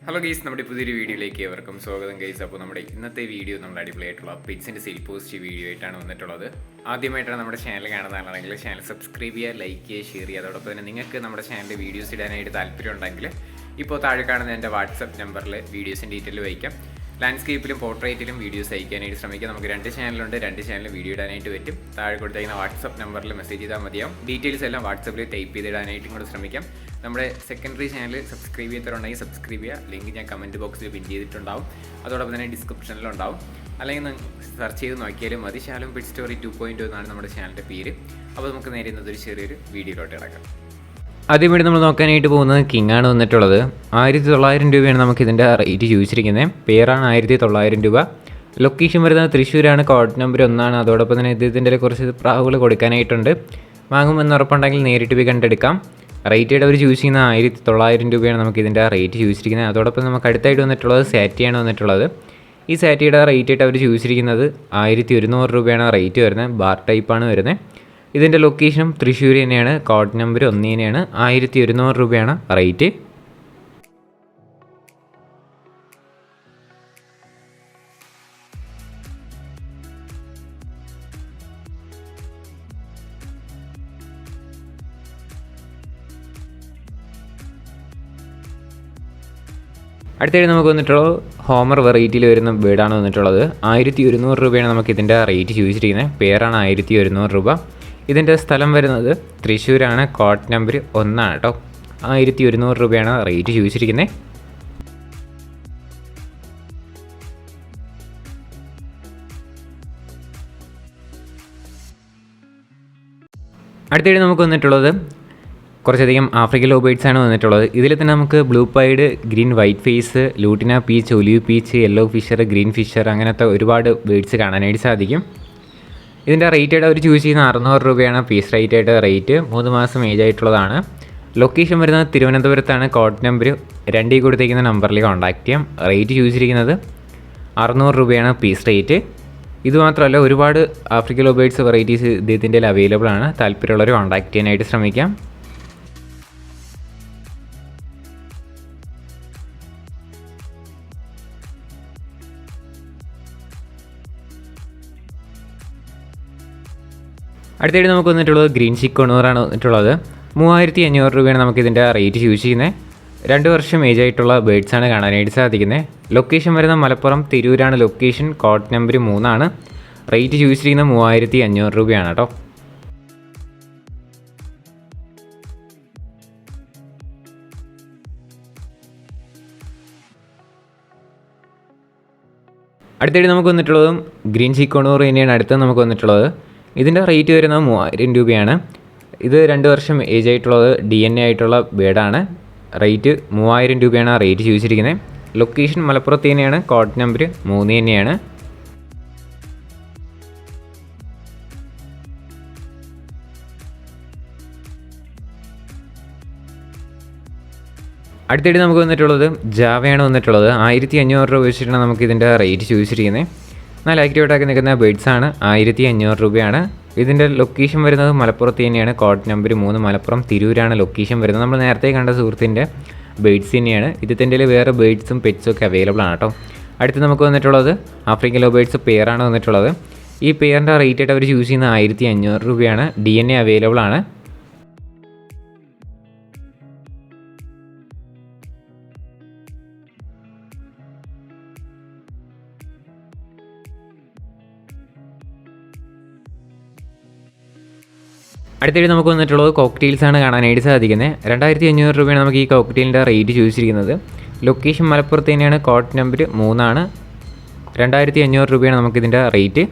Hello guys, നമ്മുടെ പുതിയൊരു വീഡിയോയിലേക്ക് ഏവർക്കും സ്വാഗതം ഗൈസ്. അപ്പോൾ നമ്മുടെ ഇന്നത്തെ വീഡിയോ നമ്മുടെ അടിപൊളിയായിട്ടുള്ള പെറ്റ്സിൻ്റെ സെയിൽ പോസ്റ്റ് വീഡിയോ ആയിട്ടാണ് വന്നിട്ടുള്ളത്. ആദ്യമായിട്ടാണ് നമ്മുടെ ചാനൽ കാണുന്നതാണെങ്കിൽ ചാനൽ സബ്സ്ക്രൈബ് ചെയ്യുക, ലൈക്ക് ചെയ്യുക, ഷെയർ ചെയ്യുക. അതോടൊപ്പം തന്നെ നിങ്ങൾക്ക് നമ്മുടെ ചാനലിൽ വീഡിയോസ് ഇടാനായിട്ട് താല്പര്യം ഉണ്ടെങ്കിൽ ഇപ്പോൾ താഴെ കാണുന്ന എൻ്റെ വാട്സപ്പ് നമ്പറിൽ വീഡിയോസിൻ്റെ ഡീറ്റെയിൽ വയ്ക്കാം. ലാൻഡ്സ്കേപ്പിലും പോർട്രേറ്റിലും വീഡിയോസ് അയക്കാനായിട്ട് ശ്രമിക്കുക. നമുക്ക് 2 ചാനലുണ്ട്, 2 ചാനലിൽ വീഡിയോ ഇടാനായിട്ട് പറ്റും. താഴെ കൊടുത്തേക്കുന്ന വാട്സപ്പ് നമ്പറിൽ മെസ്സേജ് ചെയ്താൽ മതിയാവും. ഡീറ്റെയിൽസ് എല്ലാം വാട്സപ്പിൽ ടൈപ്പ് ചെയ്തിടാനായിട്ടും കൂടെ ശ്രമിക്കാം. നമ്മുടെ സെക്കൻഡറി ചാനൽ സബ്സ്ക്രൈബ് ചെയ്തിട്ടുണ്ടെങ്കിൽ സബ്സ്ക്രൈബ് ചെയ്യുക. ലിങ്ക് ഞാൻ കമൻറ്റ് ബോക്സിൽ പിൻ ചെയ്തിട്ടുണ്ടാവും. അതോടൊപ്പം തന്നെ ഡിസ്ക്രിപ്ഷനിലുണ്ടാവും. അല്ലെങ്കിൽ സെർച്ച് ചെയ്ത് നോക്കിയാലും മതി. ശാലും പെറ്റ് സ്റ്റോറി 2.0 എന്നാണ് നമ്മുടെ ചാനലിൻ്റെ പേര്. അപ്പോൾ നമുക്ക് നേരെ ഇന്നതൊരു ചെറിയൊരു വീഡിയോയിലോട്ട് കിടക്കാം. ആദ്യമായിട്ട് നമ്മൾ നോക്കാനായിട്ട് പോകുന്നത് കിങ് ആണ് വന്നിട്ടുള്ളത്. 1900 രൂപയാണ് നമുക്കിതിൻ്റെ റേറ്റ് ചോദിച്ചിരിക്കുന്നത്. പേരാണ് 1900 രൂപ. ലൊക്കേഷൻ വരുന്നത് തൃശ്ശൂരാണ്. കോഡ് നമ്പർ 1 ആണ്. അതോടൊപ്പം തന്നെ ഇതിൻ്റെ കുറച്ച് പ്രാവുകൾ കൊടുക്കാനായിട്ടുണ്ട്. വാങ്ങുമെന്ന് ഉറപ്പുണ്ടെങ്കിൽ നേരിട്ട് പോയി കണ്ടെടുക്കാം. റേറ്റ് അവർ ചൂസ് ചെയ്യുന്ന 1900 രൂപയാണ് നമുക്കിതിൻ്റെ റേറ്റ് ചോദിച്ചിരിക്കുന്നത്. അതോടൊപ്പം നമുക്ക് അടുത്തായിട്ട് വന്നിട്ടുള്ളത് സാറ്റിയാണ് വന്നിട്ടുള്ളത്. ഈ സാറ്റിയുടെ റേറ്റ് ആയിട്ട് അവർ ചോദിച്ചിരിക്കുന്നത് 1100 രൂപയാണ് റേറ്റ് വരുന്നത്. ബാർ ടൈപ്പാണ് വരുന്നത്. ഇതിൻ്റെ ലൊക്കേഷനും തൃശ്ശൂർ തന്നെയാണ്. കോഡ് നമ്പർ 1 തന്നെയാണ്. 1100 രൂപയാണ് റേറ്റ്. അടുത്തായിട്ട് നമുക്ക് വന്നിട്ടുള്ളത് ഹോമർ വെറൈറ്റിയിൽ വരുന്ന ബേഡാണ് വന്നിട്ടുള്ളത്. 1100 രൂപയാണ് നമുക്കിതിൻ്റെ റേറ്റ് ചോദിച്ചിരിക്കുന്നത്. പേരാണ് 1100 രൂപ. ഇതിൻ്റെ സ്ഥലം വരുന്നത് തൃശ്ശൂരാണ്. കോഡ് നമ്പർ 1 ആണ് കേട്ടോ. 1100 രൂപയാണ് റേറ്റ് ചോദിച്ചിരിക്കുന്നത്. അടുത്തായിട്ട് നമുക്ക് വന്നിട്ടുള്ളത് കുറച്ചധികം ആഫ്രിക്കൻ ലവ് ബേർഡ്സ് ആണ് വന്നിട്ടുള്ളത്. ഇതിൽ തന്നെ നമുക്ക് blue pied, green white face, lutino peach, olive peach, yellow fisher, green fisher അങ്ങനത്തെ ഒരുപാട് ബേർഡ്സ് കാണാനായിട്ട് സാധിക്കും. ഇതിൻ്റെ റേറ്റ് ആയിട്ട് അവർ ചൂസ് ചെയ്യുന്ന 600 രൂപയാണ് പീസ് റേറ്റ് ആയിട്ട് റേറ്റ്. 3 മാസം ഏജ് ആയിട്ടുള്ളതാണ്. ലൊക്കേഷൻ വരുന്നത് തിരുവനന്തപുരത്താണ്. കോഡ് നമ്പർ 2 കൊടുത്തേക്കുന്ന നമ്പറിൽ കോൺടാക്ട് ചെയ്യാം. റേറ്റ് ചോദിച്ചിരിക്കുന്നത് 600 രൂപയാണ് പീസ് റേറ്റ്. ഇതുമാത്രമല്ല ഒരുപാട് ആഫ്രിക്കൻ ലവ് ബേർഡ്സ് വെറൈറ്റീസ് ഇതിൻ്റെ അവൈലബിൾ ആണ്. താല്പര്യമുള്ളവർ കോൺടാക്ട് ചെയ്യാനായിട്ട് ശ്രമിക്കാം. അടുത്തായിട്ട് നമുക്ക് വന്നിട്ടുള്ളത് ഗ്രീൻ ചിക്കോണൂറാണ് വന്നിട്ടുള്ളത്. 3500 രൂപയാണ് നമുക്കിതിൻ്റെ റേറ്റ് ചൂസ് ചെയ്യുന്നത്. 2 വർഷം ഏജ് ആയിട്ടുള്ള ബേർഡ്സാണ് കാണാനായിട്ട് സാധിക്കുന്നത്. ലൊക്കേഷൻ വരുന്ന മലപ്പുറം തിരൂരാണ് ലൊക്കേഷൻ. കോഡ് നമ്പർ 3 ആണ്. റേറ്റ് ചൂസ് ചെയ്യുന്നത് 3500 രൂപയാണ് കേട്ടോ. അടുത്തായിട്ട് നമുക്ക് വന്നിട്ടുള്ളതും ഗ്രീൻ ചിക്കോണൂർ തന്നെയാണ് അടുത്ത് നമുക്ക് വന്നിട്ടുള്ളത്. ഇതിൻ്റെ റേറ്റ് വരുന്നത് 3000 രൂപയാണ്. ഇത് 2 വർഷം ഏജ് ആയിട്ടുള്ളത് DNA ആയിട്ടുള്ള ബേഡാണ്. റേറ്റ് 3000 രൂപയാണ് റേറ്റ് ചോദിച്ചിരിക്കുന്നത്. ലൊക്കേഷൻ മലപ്പുറത്ത് തന്നെയാണ്. കോഡ് നമ്പർ 3 തന്നെയാണ്. അടുത്തായിട്ട് നമുക്ക് വന്നിട്ടുള്ളത് ജാവയാണ് വന്നിട്ടുള്ളത്. 1500 രൂപ വെച്ചിട്ടാണ് നമുക്കിതിൻ്റെ റേറ്റ് ചോദിച്ചിരിക്കുന്നത്. നല്ല ആക്റ്റീവായിട്ടൊക്കെ നിൽക്കുന്ന ബേഡ്സാണ്. 1500 രൂപയാണ്. ഇതിൻ്റെ ലൊക്കേഷൻ വരുന്നത് മലപ്പുറത്ത് തന്നെയാണ്. കോഡ് നമ്പർ 3 മലപ്പുറം തിരൂരാണ് ലൊക്കേഷൻ വരുന്നത്. നമ്മൾ നേരത്തെ കണ്ട സുഹൃത്തിൻ്റെ ബേഡ്സ് തന്നെയാണ്. ഇതിൻ്റെ വേറെ ബേഡ്സും പെറ്റ്സും ഒക്കെ അവൈലബിൾ ആണ് കേട്ടോ. അടുത്ത് നമുക്ക് വന്നിട്ടുള്ളത് ആഫ്രിക്കൻ ലവ് ബേഡ്സ് പെയറാണ് വന്നിട്ടുള്ളത്. ഈ പെയറിൻ്റെ റേറ്റ് ആയിട്ട് അവർ ചൂസ് ചെയ്യുന്നത് 1500 രൂപയാണ്. DNA അവൈലബിൾ ആണ്. അടുത്തായിട്ട് നമുക്ക് വന്നിട്ടുള്ളത് കോക്ടെയിൽസ് ആണ് കാണാനായിട്ട് സാധിക്കുന്നത്. 2500 രൂപയാണ് നമുക്ക് ഈ കോക്ടെയിലിൻ്റെ റേറ്റ് ചോദിച്ചിരിക്കുന്നത്. ലൊക്കേഷൻ മലപ്പുറത്ത് തന്നെയാണ്. കോഡ് നമ്പർ 3 ആണ്. 2500 രൂപയാണ് നമുക്കിതിൻ്റെ റേറ്റ്.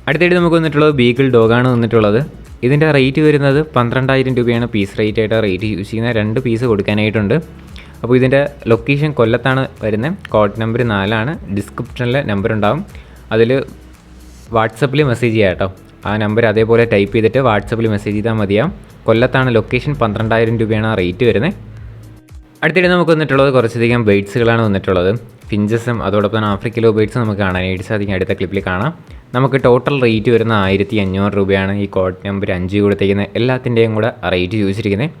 അടുത്തായിട്ട് നമുക്ക് വന്നിട്ടുള്ളത് ബീഗിൾ ഡോഗാണ് വന്നിട്ടുള്ളത്. ഇതിൻ്റെ റേറ്റ് വരുന്നത് 12000 രൂപയാണ് പീസ് റേറ്റ് ആയിട്ട് റേറ്റ് യൂസ് ചെയ്യുന്ന. 2 പീസ് കൊടുക്കാനായിട്ടുണ്ട്. അപ്പോൾ ഇതിൻ്റെ ലൊക്കേഷൻ കൊല്ലത്താണ് വരുന്നത്. കോഡ് നമ്പർ 4 ആണ്. ഡിസ്ക്രിപ്ഷനിൽ നമ്പർ ഉണ്ടാവും. അതിൽ വാട്സപ്പിൽ മെസ്സേജ് ചെയ്യാം കേട്ടോ. ആ നമ്പർ അതേപോലെ ടൈപ്പ് ചെയ്തിട്ട് വാട്സപ്പിൽ മെസ്സേജ് ചെയ്താൽ മതിയാവും. കൊല്ലത്താണ് ലൊക്കേഷൻ. 12000 രൂപയാണ് റേറ്റ് വരുന്നത്. അടുത്തിടെ നമുക്ക് വന്നിട്ടുള്ളത് കുറച്ചധികം ബേഡ്സുകളാണ് വന്നിട്ടുള്ളത്. ഫിഞ്ചസും അതോടൊപ്പം തന്നെ ആഫ്രിക്കൻ ലവ് ബേർഡ്സും നമുക്ക് കാണാനായിട്ട് സാധിക്കും. അടുത്ത ക്ലിപ്പിൽ കാണാം. നമുക്ക് ടോട്ടൽ റേറ്റ് വരുന്ന 1500 രൂപയാണ് ഈ കോഡ് നമ്പർ 5 കൊടുത്തേക്കുന്നത്. എല്ലാത്തിൻ്റെയും കൂടെ റേറ്റ് ചോദിച്ചിരിക്കുന്നത്.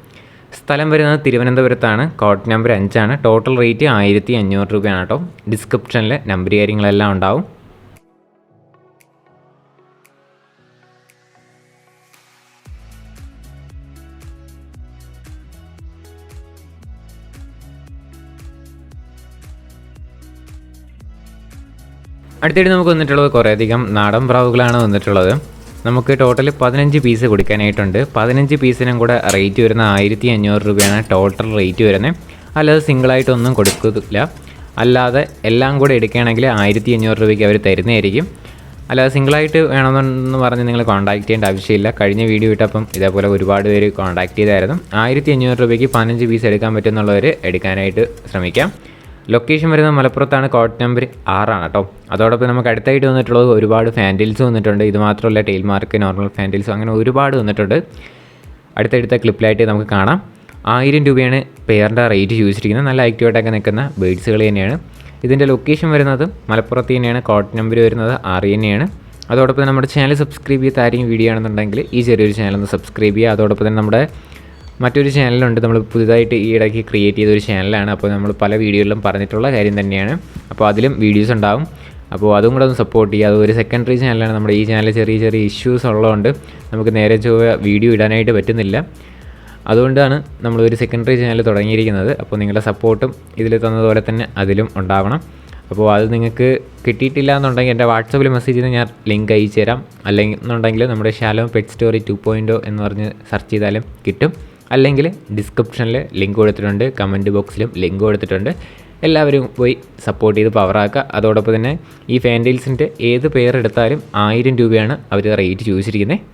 സ്ഥലം വരുന്നത് തിരുവനന്തപുരത്താണ്. കോഡ് നമ്പർ 5 ടോട്ടൽ റേറ്റ് 1500 രൂപയാണ് കേട്ടോ. ഡിസ്ക്രിപ്ഷനിൽ നമ്പർ കാര്യങ്ങളെല്ലാം ഉണ്ടാവും. അടുത്തിട്ട് നമുക്ക് വന്നിട്ടുള്ളത് കുറേയധികം നാടൻ പ്രാവുകളാണ് വന്നിട്ടുള്ളത്. നമുക്ക് ടോട്ടൽ 15 പീസ് കൊടുക്കാനായിട്ടുണ്ട്. 15 പീസിനും കൂടെ റേറ്റ് വരുന്ന 1500 രൂപയാണ് ടോട്ടൽ റേറ്റ് വരുന്നത്. അല്ലാതെ സിംഗിളായിട്ടൊന്നും കൊടുക്കില്ല. അല്ലാതെ എല്ലാം കൂടെ എടുക്കുകയാണെങ്കിൽ 1500 രൂപയ്ക്ക് അവർ തരുന്നതായിരിക്കും. അല്ലാതെ സിംഗിളായിട്ട് വേണമെന്ന് പറഞ്ഞ് നിങ്ങൾ കോൺടാക്ട് ചെയ്യേണ്ട ആവശ്യമില്ല. കഴിഞ്ഞ വീഡിയോ ഇട്ടപ്പം ഇതേപോലെ ഒരുപാട് പേര് കോൺടാക്ട് ചെയ്തായിരുന്നു. 1500 രൂപയ്ക്ക് 15 പീസ് എടുക്കാൻ പറ്റുന്നുള്ളവർ എടുക്കാനായിട്ട് ശ്രമിക്കാം. ലൊക്കേഷൻ വരുന്നത് മലപ്പുറത്താണ്. കോഡ് നമ്പർ 6 കേട്ടോ. അതോടൊപ്പം നമുക്ക് അടുത്തായിട്ട് വന്നിട്ടുള്ളത് ഒരുപാട് ഫാൻറ്റെയിൽസ് വന്നിട്ടുണ്ട്. ഇത് മാത്രമല്ല ടെയിൽ മാർക്ക്, നോർമൽ ഫാൻറ്റെയിൽസ്, അങ്ങനെ ഒരുപാട് വന്നിട്ടുണ്ട്. അടുത്തടുത്ത ക്ലിപ്പിലായിട്ട് നമുക്ക് കാണാം. 1000 രൂപയാണ് പെയറിൻ്റെ റേറ്റ് ചോദിച്ചിരിക്കുന്നത്. നല്ല ആക്റ്റീവായിട്ടൊക്കെ നിൽക്കുന്ന ബേഡ്സുകൾ തന്നെയാണ്. ഇതിൻ്റെ ലൊക്കേഷൻ വരുന്നത് മലപ്പുറത്ത് തന്നെയാണ്. കോഡ് നമ്പർ വരുന്നത് 6 തന്നെയാണ്. അതോടൊപ്പം നമ്മുടെ ചാനൽ സബ്സ്ക്രൈബ് ചെയ്ത് ആരെയും വീഡിയോ ആണെന്നുണ്ടെങ്കിൽ ഈ ചെറിയൊരു ചാനൽ ഒന്ന് സബ്സ്ക്രൈബ് ചെയ്യുക. അതോടൊപ്പം തന്നെ നമ്മുടെ മറ്റൊരു ചാനലുണ്ട്, നമ്മൾ പുതുതായിട്ട് ഈ ഇടയ്ക്ക് ക്രിയേറ്റ് ചെയ്തൊരു ചാനലാണ്. അപ്പോൾ നമ്മൾ പല വീഡിയോയിലും പറഞ്ഞിട്ടുള്ള കാര്യം തന്നെയാണ്. അപ്പോൾ അതിലും വീഡിയോസ് ഉണ്ടാവും. അപ്പോൾ അതും കൂടെ ഒന്ന് സപ്പോർട്ട് ചെയ്യുക. അതൊരു സെക്കൻഡറി ചാനലാണ്. നമ്മുടെ ഈ ചാനൽ ചെറിയ ചെറിയ ഇഷ്യൂസ് ഉള്ളതുകൊണ്ട് നമുക്ക് നേരെ ചൊവ്വ വീഡിയോ ഇടാനായിട്ട് പറ്റുന്നില്ല. അതുകൊണ്ടാണ് നമ്മളൊരു സെക്കൻഡറി ചാനൽ തുടങ്ങിയിരിക്കുന്നത്. അപ്പോൾ നിങ്ങളുടെ സപ്പോർട്ടും ഇതിൽ തന്നതുപോലെ തന്നെ അതിലും ഉണ്ടാവണം. അപ്പോൾ അത് നിങ്ങൾക്ക് കിട്ടിയിട്ടില്ല എന്നുണ്ടെങ്കിൽ എൻ്റെ വാട്സപ്പിൽ മെസ്സേജ് ചെയ്ത് ഞാൻ ലിങ്ക് അയച്ചു തരാം. അല്ലെങ്കിൽ എന്നുണ്ടെങ്കിൽ നമ്മുടെ ഷാലോം പെറ്റ് സ്റ്റോറി 2.0 എന്ന് പറഞ്ഞ് സെർച്ച് ചെയ്താലും കിട്ടും. അല്ലെങ്കിൽ ഡിസ്ക്രിപ്ഷനിൽ ലിങ്ക് കൊടുത്തിട്ടുണ്ട്, കമൻറ്റ് ബോക്സിലും ലിങ്ക് കൊടുത്തിട്ടുണ്ട്. എല്ലാവരും പോയി സപ്പോർട്ട് ചെയ്ത് പവറാക്കുക. അതോടൊപ്പം തന്നെ ഈ ഫാൻറ്റെയിൽസിൻ്റെ ഏത് പെയർ എടുത്താലും 1000 രൂപയാണ് അവർ റേറ്റ് ചോദിച്ചിരിക്കുന്നത്.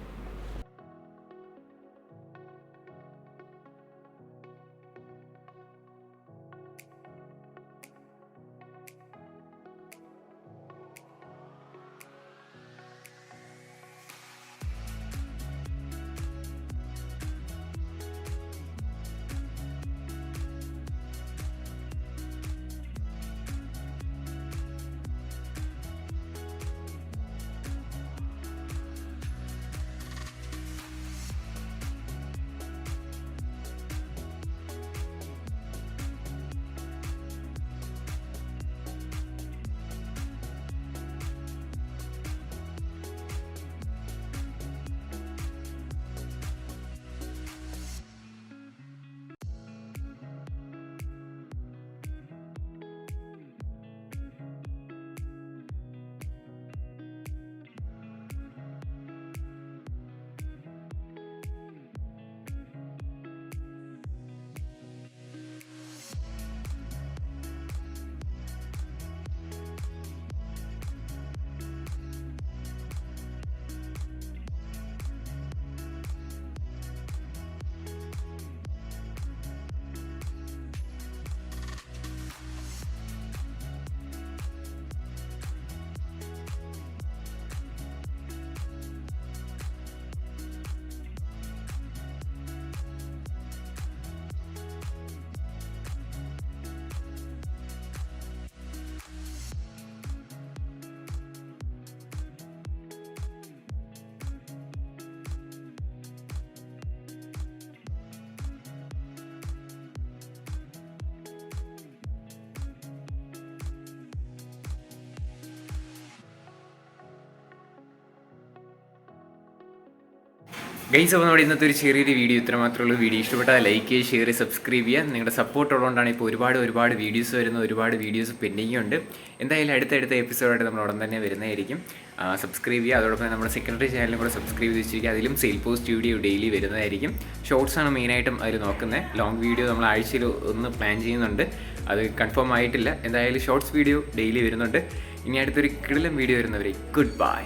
ഗൈസ്, അപ്പോൾ നമ്മുടെ ഇന്നത്തെ ഒരു ചെറിയൊരു വീഡിയോ ഇത്ര മാത്രമേ വീഡിയോ ഇഷ്ടപ്പെട്ടാൽ ലൈക്ക് ചെയ്യുക, ഷെയർ ചെയ്യുക, സബ്സ്ക്രൈബ് ചെയ്യുക. നിങ്ങളുടെ സപ്പോർട്ട് ഉള്ളതുകൊണ്ടാണ് ഇപ്പോൾ ഒരുപാട് വീഡിയോസ് വരുന്നത്. ഒരുപാട് വീഡിയോസ് പെൻഡിങ് ഉണ്ട്. എന്തായാലും അടുത്ത എപ്പിസോഡായിട്ട് നമ്മൾ ഉടൻ തന്നെ വരുന്നതായിരിക്കും. സബ്സ്ക്രൈബ് ചെയ്യുക. അതോടൊപ്പം നമ്മുടെ സെക്കൻഡറി ചാനലും കൂടെ സബ്സ്ക്രൈബ് ചെയ്ത് വെച്ചിരിക്കുക. അതിലും സെയിൽ പോസ്റ്റ് വീഡിയോ ഡെയിലി വരുന്നതായിരിക്കും. ഷോർട്സാണ് മെയിനായിട്ടും അതിൽ നോക്കുന്നത്. ലോങ് വീഡിയോ നമ്മൾ ആഴ്ചയിൽ ഒന്ന് പ്ലാൻ ചെയ്യുന്നുണ്ട്. അത് കൺഫേം ആയിട്ടില്ല. എന്തായാലും ഷോർട്സ് വീഡിയോ ഡെയിലി വരുന്നുണ്ട്. ഇനി അടുത്തൊരു കിടിലൻ വീഡിയോ വരുന്നവരെ ഗുഡ് ബൈ.